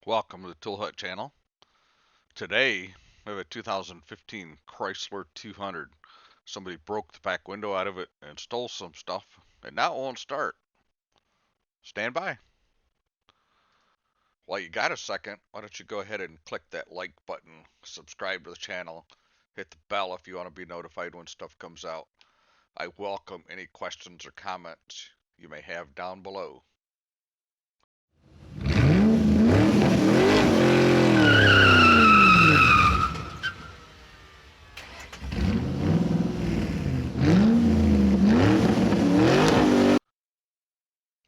Welcome to the Tool Hut channel. Today, we have a 2015 Chrysler 200. Somebody broke the back window out of it and stole some stuff, and now it won't start. Stand by. While you got a second, why don't you go ahead and click that like button, subscribe to the channel, hit the bell if you want to be notified when stuff comes out. I welcome any questions or comments you may have down below.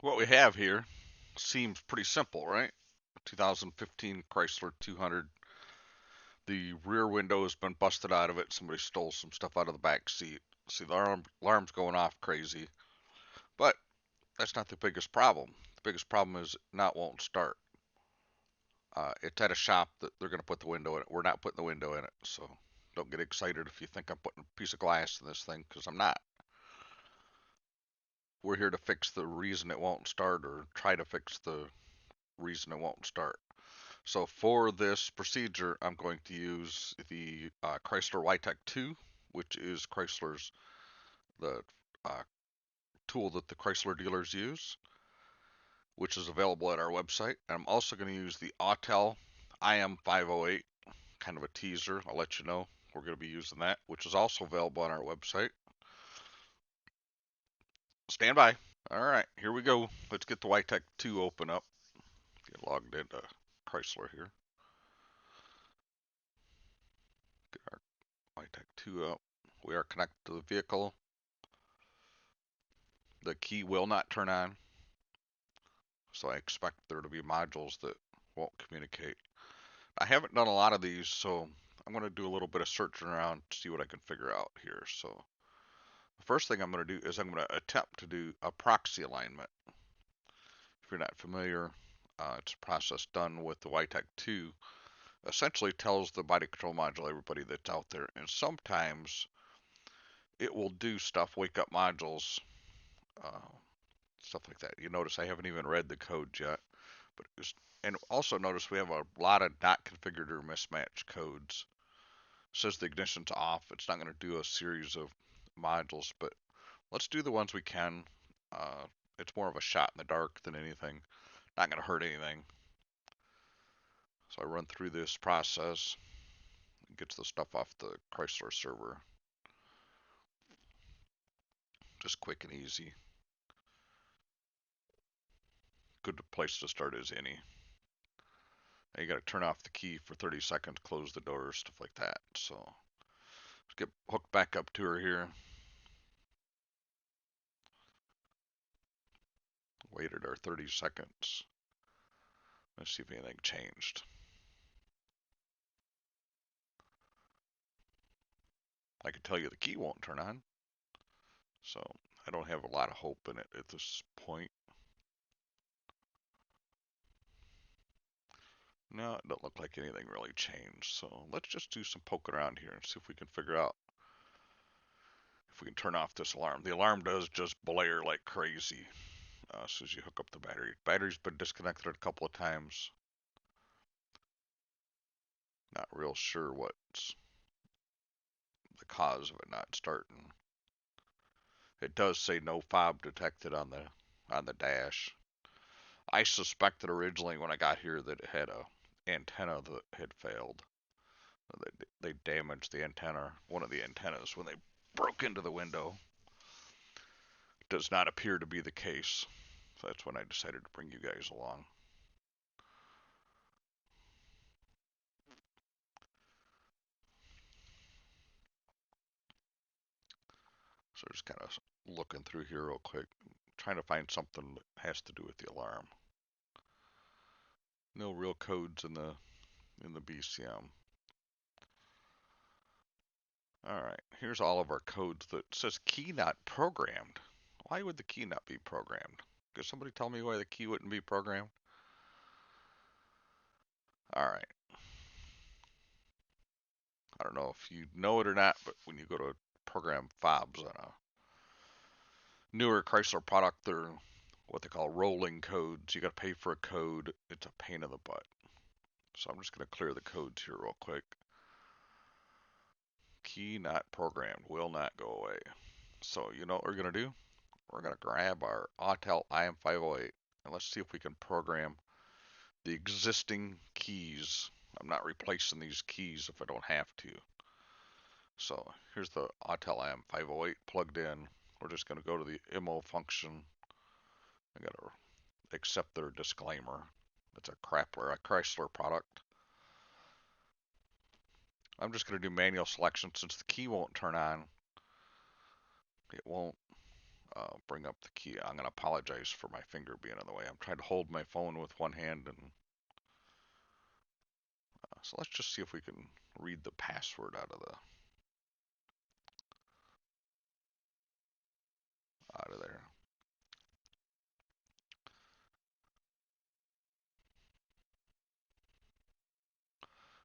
What we have here seems pretty simple, right? 2015 Chrysler 200. The rear window has been busted out of it. Somebody stole some stuff out of the back seat. See, the alarm's going off crazy. But that's not the biggest problem. The biggest problem is now it won't start. It's at a shop that they're going to put the window in it. We're not putting the window in it. So don't get excited if you think I'm putting a piece of glass in this thing, because I'm not. We're here to fix the reason it won't start, or try to fix the reason it won't start. So for this procedure, I'm going to use the Chrysler Witech 2, which is Chrysler's the tool that the Chrysler dealers use, which is available at our website. And I'm also going to use the Autel IM508, kind of a teaser. I'll let you know we're going to be using that, which is also available on our website. Stand by. All right, here we go. Let's get the Witech 2 open up. Get logged into Chrysler here. Get our Witech 2 up. We are connected to the vehicle. The key will not turn on, so I expect there to be modules that won't communicate. I haven't done a lot of these, so I'm going to do a little bit of searching around to see what I can figure out here. So the first thing I'm going to do is I'm going to attempt to do a proxy alignment. If you're not familiar, it's a process done with the Witech 2. Essentially tells the body control module, everybody that's out there, and sometimes it will do stuff, wake up modules, uh, stuff like that. You notice I haven't even read the code yet, but and also notice we have a lot of not configured or mismatched codes. It says the ignition's off. It's not going to do a series of modules, but let's do the ones we can. It's more of a shot in the dark than anything. Not going to hurt anything. So I run through this process. It gets the stuff off the Chrysler server. Just quick and easy. Good place to start as any. Now you got to turn off the key for 30 seconds, close the doors, stuff like that. So let's get hooked back up to her here. Waited our 30 seconds. Let's see if anything changed. I can tell you the key won't turn on. So I don't have a lot of hope in it at this point. No, it don't look like anything really changed. So let's just do some poking around here and see if we can figure out if we can turn off this alarm. The alarm does just blare like crazy as soon as you hook up the battery. Battery's been disconnected a couple of times. Not real sure what's the cause of it not starting. It does say no fob detected on the dash. I suspected originally when I got here that it had a antenna that had failed. They damaged the antenna, one of the antennas, when they broke into the window. Does not appear to be the case. So that's when I decided to bring you guys along. So just kind of looking through here real quick, trying to find something that has to do with the alarm. No real codes in the BCM. All right, here's all of our codes that says key not programmed. Why would the key not be programmed? Could somebody tell me why the key wouldn't be programmed? All right. I don't know if you know it or not, but when you go to program fobs on a newer Chrysler product, they're what they call rolling codes. You got to pay for a code. It's a pain in the butt. So I'm just going to clear the codes here real quick. Key not programmed, will not go away. So you know what we're going to do? We're going to grab our Autel IM508 and let's see if we can program the existing keys. I'm not replacing these keys if I don't have to. So here's the Autel IM508 plugged in. We're just going to go to the MO function. I got to accept their disclaimer. It's a Chrysler product. I'm just going to do manual selection since the key won't turn on. It won't bring up the key. I'm going to apologize for my finger being in the way. I'm trying to hold my phone with one hand, and so let's just see if we can read the password out of there.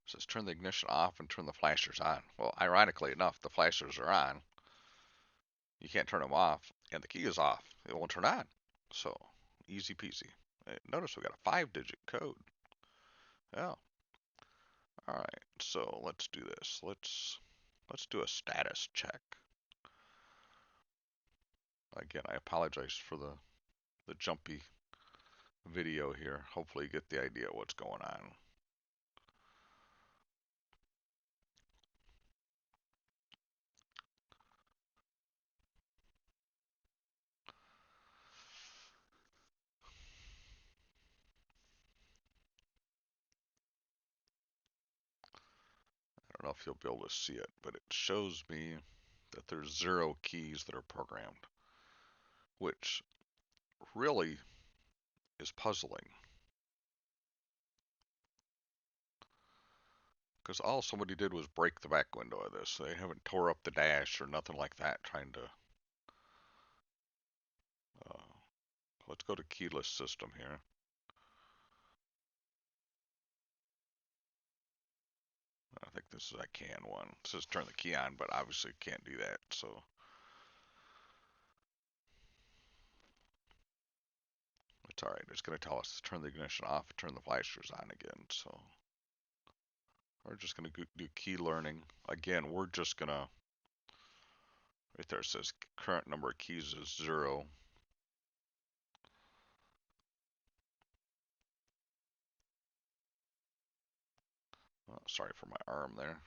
It says turn the ignition off and turn the flashers on. Well, ironically enough, the flashers are on. You can't turn them off, and the key is off. It won't turn on. So easy peasy. Notice we got a 5-digit code. Yeah. All right. So let's do this. Let's do a status check. Again, I apologize for the jumpy video here. Hopefully you get the idea of what's going on. I don't know if you'll be able to see it, but it shows me that there's 0 keys that are programmed, which really is puzzling. Because all somebody did was break the back window of this. They haven't tore up the dash or nothing like that trying to... Uh, let's go to keyless system here. I think this is a can one. It says turn the key on, but obviously can't do that, so... It's alright. It's going to tell us to turn the ignition off and turn the flashers on again, so... We're just going to do key learning. Again, we're just going to... Right there it says current number of keys is 0. Oh, sorry for my arm there.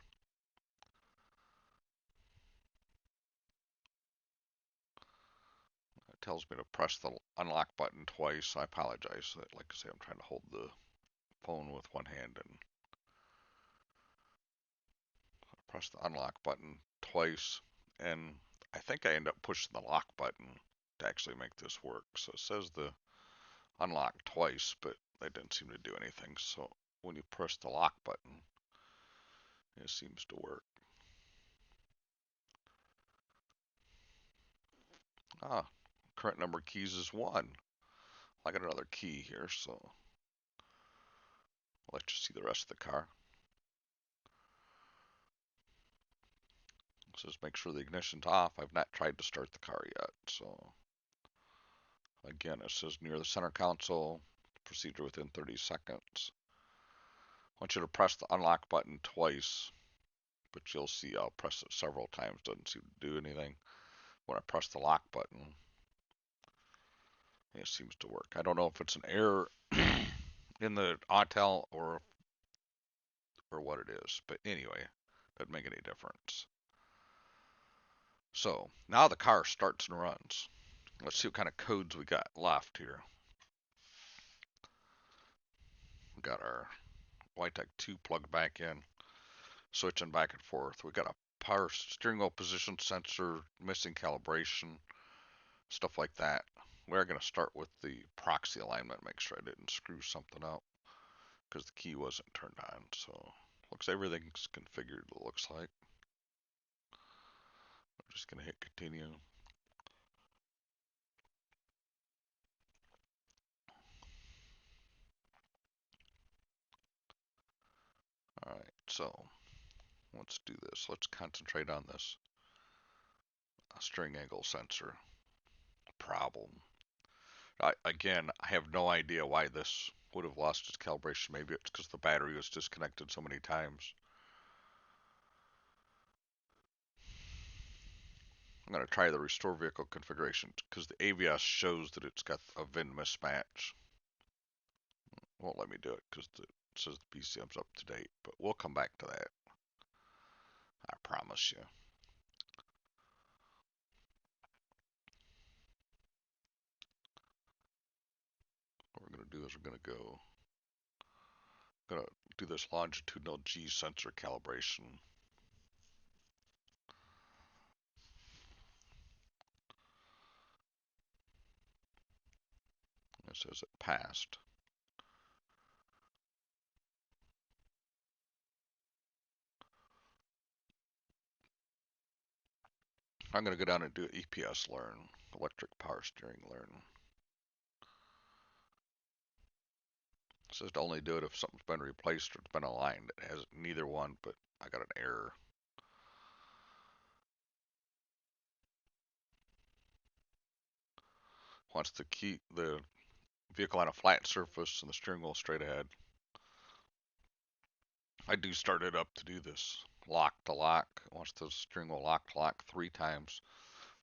It tells me to press the unlock button twice. I apologize. Like I say, I'm trying to hold the phone with one hand and press the unlock button twice. And I think I end up pushing the lock button to actually make this work. So it says the unlock twice, but that didn't seem to do anything. So when you press the lock button, it seems to work. Ah, current number of keys is 1. I got another key here, so I'll let you see the rest of the car. It says make sure the ignition's off. I've not tried to start the car yet, so again, it says near the center console, procedure within 30 seconds. I want you to press the unlock button twice, but you'll see I'll press it several times. Doesn't seem to do anything. When I press the lock button, it seems to work. I don't know if it's an error in the Autel or what it is, but anyway, doesn't make any difference. So now the car starts and runs. Let's see what kind of codes we got left here. We got our Witech 2 plugged back in, switching back and forth. We got a power steering wheel position sensor, missing calibration, stuff like that. We're going to start with the proxy alignment, make sure I didn't screw something up because the key wasn't turned on. So looks everything's configured, it looks like. I'm just going to hit continue. Alright, so let's do this. Let's concentrate on this steering angle sensor problem. Again, I have no idea why this would have lost its calibration. Maybe it's because the battery was disconnected so many times. I'm going to try the restore vehicle configuration because the ABS shows that it's got a VIN mismatch. Won't let me do it because it says the BCM's up to date, but we'll come back to that. I promise you. What we're going to do is we're going to do this longitudinal G sensor calibration. It says it passed. I'm going to go down and do EPS learn, electric power steering learn. It says to only do it if something's been replaced or it's been aligned. It has neither one, but I got an error. Wants to keep the vehicle on a flat surface and the steering wheel straight ahead. I do start it up to do this lock to lock. It wants the steering wheel lock to lock 3 times.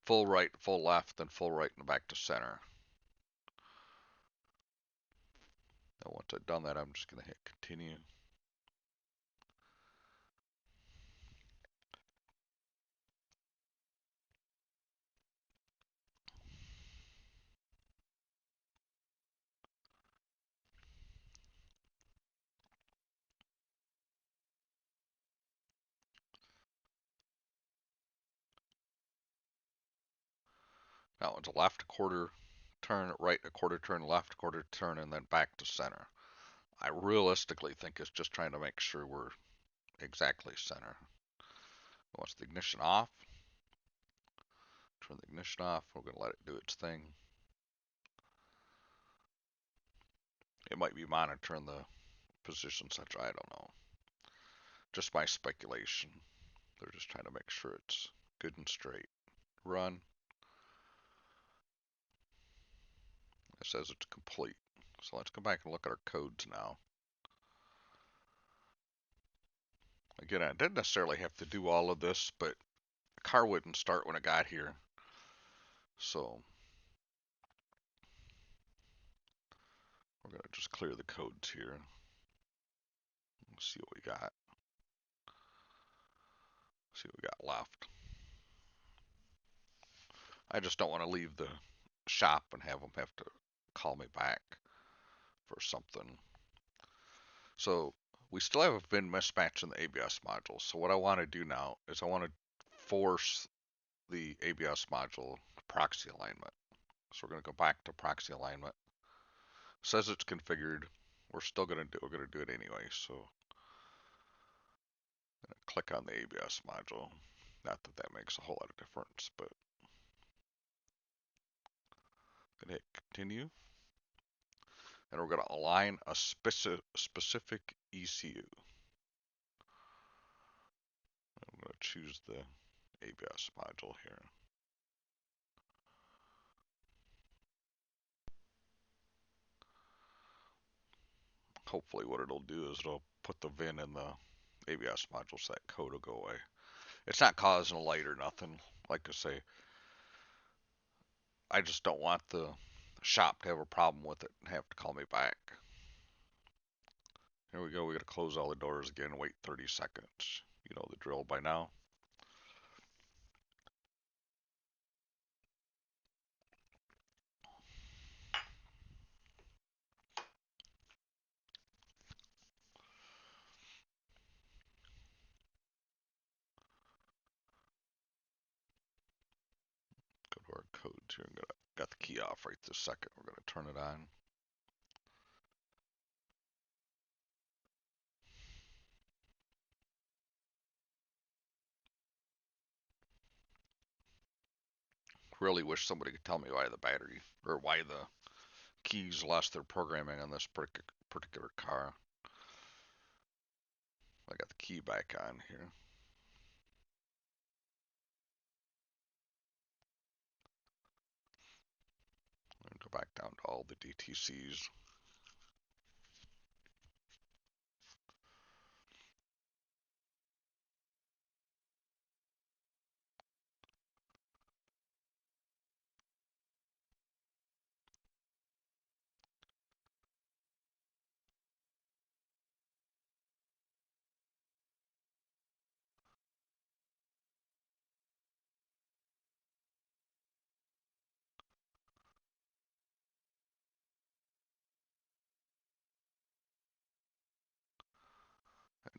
Full right, full left, then full right and back to center. Now once I've done that, I'm just going to hit continue. Now it's a left quarter turn, right a quarter turn, left quarter turn, and then back to center. I realistically think it's just trying to make sure we're exactly center. Once the ignition off, turn the ignition off. We're going to let it do its thing. It might be monitoring the position sensor. I don't know. Just my speculation. They're just trying to make sure it's good and straight. Run. It says it's complete. So let's go back and look at our codes now. Again, I didn't necessarily have to do all of this, but the car wouldn't start when it got here. So we're going to just clear the codes here. Let's see what we got. See what we got left. I just don't want to leave the shop and have them have to call me back for something. So we still have a VIN mismatch in the ABS module. So what I want to do now is I want to force the ABS module to proxy alignment. So we're going to go back to proxy alignment. It says it's configured. We're still going to do it anyway. So I'm going to click on the ABS module. Not that that makes a whole lot of difference, but I'm going to hit continue. And we're going to align a specific ECU. I'm going to choose the ABS module here. Hopefully what it'll do is it'll put the VIN in the ABS module so that code will go away. It's not causing a light or nothing. Like I say, I just don't want the shop to have a problem with it and have to call me back. Here we go. We got to close all the doors again and wait 30 seconds. You know the drill by now. Go to our codes here and got the key off right this second. We're going to turn it on. Really wish somebody could tell me why the battery or why the keys lost their programming on this particular car. I got the key back on here. Go back down to all the DTCs.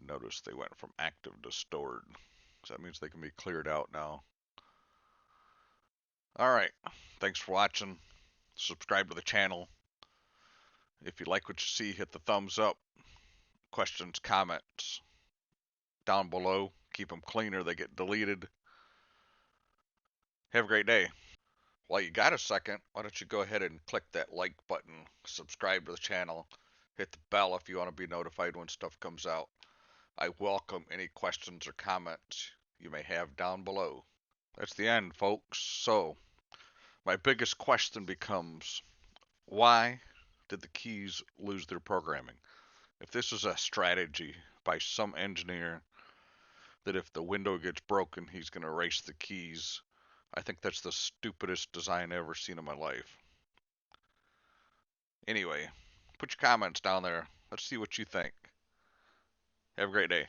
Notice they went from active to stored. So that means they can be cleared out now. Alright, thanks for watching. Subscribe to the channel. If you like what you see, hit the thumbs up. Questions, comments down below. Keep them clean or they get deleted. Have a great day. While you got a second, why don't you go ahead and click that like button, subscribe to the channel, hit the bell if you want to be notified when stuff comes out. I welcome any questions or comments you may have down below. That's the end, folks. So, my biggest question becomes, why did the keys lose their programming? If this is a strategy by some engineer that if the window gets broken, he's going to erase the keys, I think that's the stupidest design I've ever seen in my life. Anyway, put your comments down there. Let's see what you think. Have a great day.